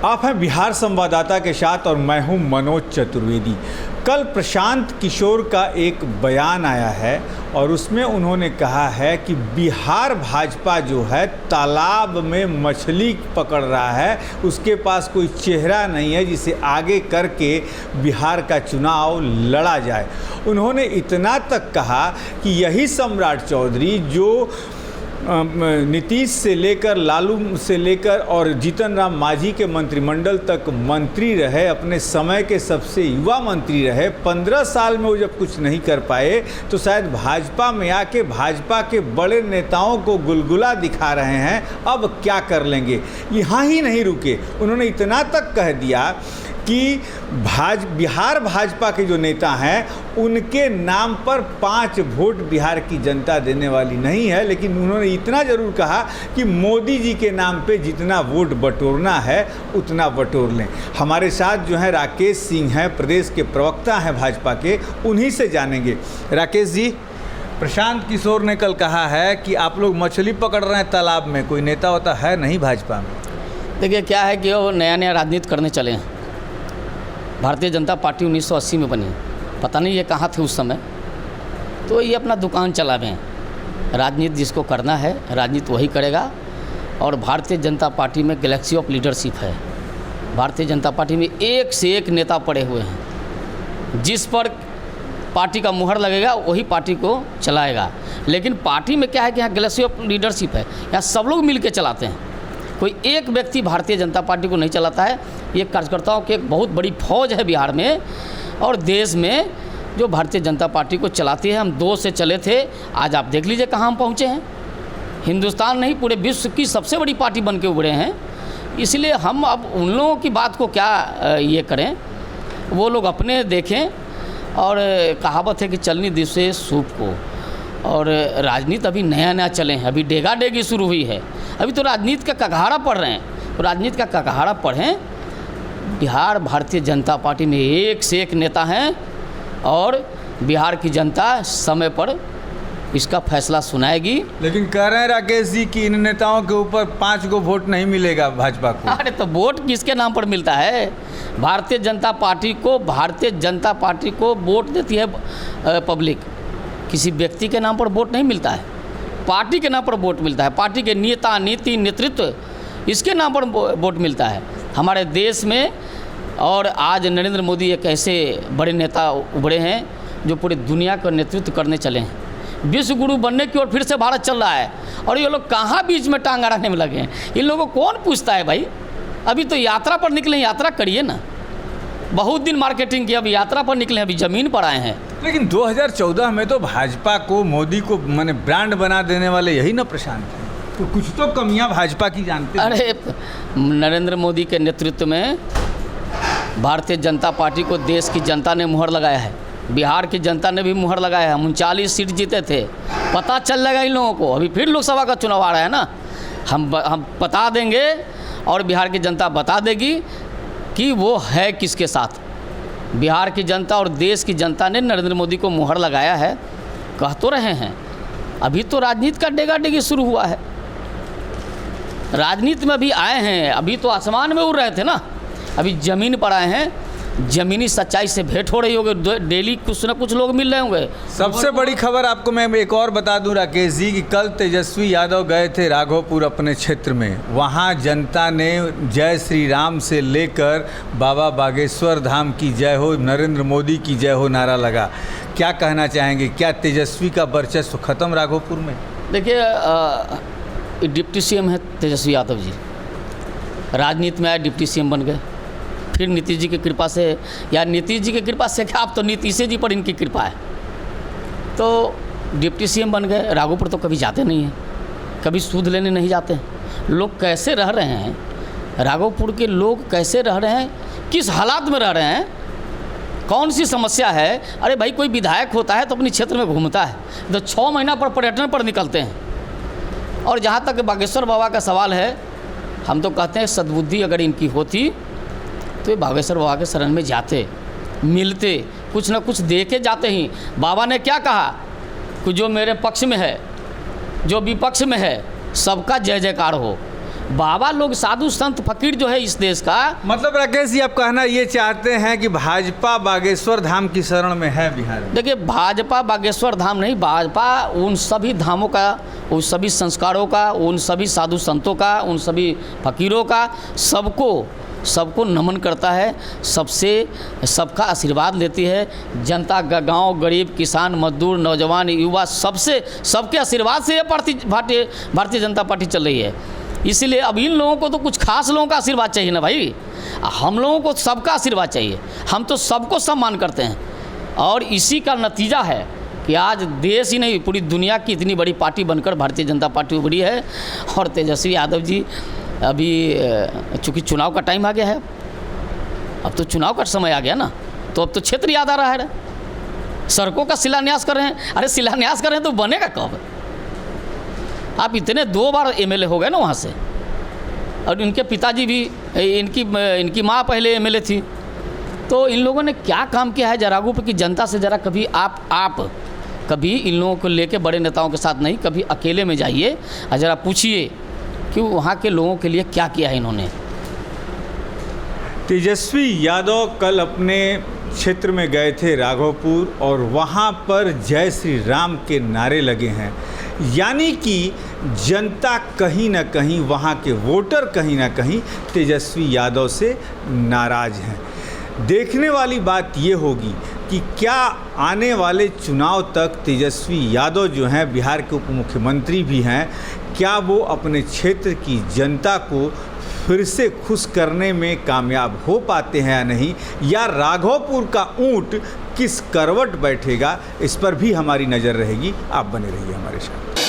आप हैं बिहार संवाददाता के साथ और मैं हूं मनोज चतुर्वेदी। कल प्रशांत किशोर का एक बयान आया है और उसमें उन्होंने कहा है कि बिहार भाजपा जो है तालाब में मछली पकड़ रहा है, उसके पास कोई चेहरा नहीं है जिसे आगे करके बिहार का चुनाव लड़ा जाए। उन्होंने इतना तक कहा कि यही सम्राट चौधरी जो नीतीश से लेकर लालू से लेकर और जीतन राम मांझी के मंत्रिमंडल तक मंत्री रहे, अपने समय के सबसे युवा मंत्री रहे, 15 साल में वो जब कुछ नहीं कर पाए तो शायद भाजपा में आके भाजपा के बड़े नेताओं को गुलगुला दिखा रहे हैं, अब क्या कर लेंगे। यहाँ ही नहीं रुके, उन्होंने इतना तक कह दिया कि बिहार भाजपा के जो नेता हैं उनके नाम पर 5 वोट बिहार की जनता देने वाली नहीं है, लेकिन उन्होंने इतना ज़रूर कहा कि मोदी जी के नाम पे जितना वोट बटोरना है उतना बटोर लें। हमारे साथ जो है राकेश सिंह हैं, प्रदेश के प्रवक्ता हैं भाजपा के, उन्हीं से जानेंगे। राकेश जी, प्रशांत किशोर ने कल कहा है कि आप लोग मछली पकड़ रहे हैं तालाब में, कोई नेता होता है नहीं भाजपा में। देखिए क्या है कि वो नया राजनीति करने चले हैं। भारतीय जनता पार्टी 1980 में बनी, पता नहीं ये कहाँ थे उस समय, तो ये अपना दुकान चलावे हैं। राजनीति जिसको करना है राजनीति वही करेगा। और भारतीय जनता पार्टी में गैलेक्सी ऑफ लीडरशिप है। भारतीय जनता पार्टी में एक से एक नेता पड़े हुए हैं, जिस पर पार्टी का मुहर लगेगा वही पार्टी को चलाएगा। लेकिन पार्टी में क्या है कि यहाँ गैलेक्सी ऑफ लीडरशिप है, यहाँ सब लोग मिल के चलाते हैं। कोई एक व्यक्ति भारतीय जनता पार्टी को नहीं चलाता है। ये कार्यकर्ताओं की एक बहुत बड़ी फौज है बिहार में और देश में, जो भारतीय जनता पार्टी को चलाती है। हम 2 से चले थे, आज आप देख लीजिए कहाँ हम पहुँचे हैं। हिंदुस्तान नहीं पूरे विश्व की सबसे बड़ी पार्टी बन के उभरे हैं। इसलिए हम अब उन लोगों की बात को क्या ये करें, वो लोग अपने देखें। और कहावत है कि चलनी दिसे सूप को, और राजनीति अभी नया चले हैं, अभी डेगा डेगी शुरू हुई है, अभी तो राजनीति का कगहाड़ा पढ़ रहे हैं। तो राजनीति का कगहाड़ा पढ़ें। बिहार भारतीय जनता पार्टी में एक से एक नेता हैं और बिहार की जनता समय पर इसका फैसला सुनाएगी। लेकिन कह रहे हैं राकेश जी कि इन नेताओं के ऊपर 5 गो वोट नहीं मिलेगा भाजपा को। अरे तो वोट किसके नाम पर मिलता है? भारतीय जनता पार्टी को वोट देती है पब्लिक, किसी व्यक्ति के नाम पर वोट नहीं मिलता है, पार्टी के नाम पर वोट मिलता है। पार्टी के नेता, नीति, नेतृत्व, इसके नाम पर वोट मिलता है हमारे देश में। और आज नरेंद्र मोदी एक ऐसे बड़े नेता उभरे हैं जो पूरी दुनिया का नेतृत्व करने चले हैं। विश्व गुरु बनने की ओर फिर से भारत चल रहा है और ये लोग कहाँ बीच में टांग अड़ाने में लगे हैं। इन लोगों को कौन पूछता है भाई? अभी तो यात्रा पर निकले, यात्रा करिए ना। बहुत दिन मार्केटिंग की, अभी यात्रा पर निकले, अभी ज़मीन पर आए हैं। लेकिन 2014 में तो भाजपा को, मोदी को माने ब्रांड बना देने वाले यही ना प्रशांत हैं। तो कुछ तो कमियां भाजपा की जानते हैं। अरे नरेंद्र मोदी के नेतृत्व में भारतीय जनता पार्टी को देश की जनता ने मुहर लगाया है, बिहार की जनता ने भी मुहर लगाया है। हम 39 सीट जीते थे। पता चल जाएगा इन लोगों को, अभी फिर लोकसभा का चुनाव आ रहा है ना, हम बता देंगे और बिहार की जनता बता देगी कि वो है किसके साथ। बिहार की जनता और देश की जनता ने नरेंद्र मोदी को मुहर लगाया है। कह तो रहे हैं, अभी तो राजनीति का डेगा डेगी शुरू हुआ है। राजनीति में भी आए हैं, अभी तो आसमान में उड़ रहे थे ना, अभी ज़मीन पर आए हैं। ज़मीनी सच्चाई से भेंट हो रही होगी, डेली कुछ ना कुछ लोग मिल रहे होंगे। सबसे बड़ी खबर आपको मैं एक और बता दूं राकेश जी कि कल तेजस्वी यादव गए थे राघोपुर अपने क्षेत्र में। वहां जनता ने जय श्री राम से लेकर बाबा बागेश्वर धाम की जय हो, नरेंद्र मोदी की जय हो नारा लगा। क्या कहना चाहेंगे, क्या तेजस्वी का वर्चस्व खत्म राघोपुर में? देखिए, डिप्टी सीएम है तेजस्वी यादव जी, राजनीति में आए, डिप्टी सीएम बन गए। फिर नीतीश जी की कृपा से, या नीतीश जी की कृपा से क्या, आप तो नीतीश जी पर इनकी कृपा है, तो डिप्टी सीएम बन गए। राघोपुर तो कभी जाते नहीं हैं, कभी सूद लेने नहीं जाते हैं। लोग कैसे रह रहे हैं, राघोपुर के लोग कैसे रह रहे हैं, किस हालात में रह रहे हैं, कौन सी समस्या है? अरे भाई, कोई विधायक होता है तो अपने क्षेत्र में घूमता है, तो 6 महीना पर पर्यटन पर निकलते हैं। और जहाँ तक बागेश्वर बाबा का सवाल है, हम तो कहते हैं सद्बुद्धि अगर इनकी होती तो ये बागेश्वर बाबा के शरण में जाते, मिलते, कुछ न कुछ दे के जाते ही। बाबा ने क्या कहा कि जो मेरे पक्ष में है, जो विपक्ष में है, सबका जय जयकार हो। बाबा लोग साधु संत फकीर जो है इस देश का, मतलब राकेश जी, आप कहना ये चाहते हैं कि भाजपा बागेश्वर धाम की शरण में है बिहार में? देखिए भाजपा बागेश्वर धाम नहीं, भाजपा उन सभी धामों का, उन सभी संस्कारों का, उन सभी साधु संतों का, उन सभी फकीरों का, सबको नमन करता है, सबका आशीर्वाद लेती है। जनता, गांव, गरीब, किसान, मजदूर, नौजवान, युवा, सबके आशीर्वाद से भारतीय जनता पार्टी चल रही है। इसीलिए अब इन लोगों को तो कुछ खास लोगों का आशीर्वाद चाहिए ना भाई, हम लोगों को सबका आशीर्वाद चाहिए। हम तो सबको सम्मान करते हैं और इसी का नतीजा है कि आज देश ही नहीं पूरी दुनिया की इतनी बड़ी पार्टी बनकर भारतीय जनता पार्टी उभरी है। और तेजस्वी यादव जी अभी चूँकि चुनाव का टाइम आ गया है, अब तो चुनाव का समय आ गया ना, तो अब तो क्षेत्र याद आ रहा है। सड़कों का शिलान्यास कर रहे हैं। अरे शिलान्यास कर रहे हैं तो बनेगा कब? आप इतने 2 बार एमएलए हो गए ना वहाँ से, और इनके पिताजी भी, इनकी माँ पहले एमएलए थी। तो इन लोगों ने क्या काम किया है जरागू पे कि जनता से ज़रा कभी आप कभी इन लोगों को लेके बड़े नेताओं के साथ नहीं, कभी अकेले में जाइए और ज़रा पूछिए कि वहाँ के लोगों के लिए क्या किया है इन्होंने। तेजस्वी यादव कल अपने क्षेत्र में गए थे राघोपुर, और वहाँ पर जय श्री राम के नारे लगे हैं। यानी कि जनता कहीं ना कहीं, वहाँ के वोटर कहीं ना कहीं तेजस्वी यादव से नाराज़ हैं। देखने वाली बात ये होगी कि क्या आने वाले चुनाव तक तेजस्वी यादव जो हैं, बिहार के उप मुख्यमंत्री भी हैं, क्या वो अपने क्षेत्र की जनता को फिर से खुश करने में कामयाब हो पाते हैं या नहीं, या राघोपुर का ऊंट किस करवट बैठेगा, इस पर भी हमारी नज़र रहेगी। आप बने रहिए हमारे साथ।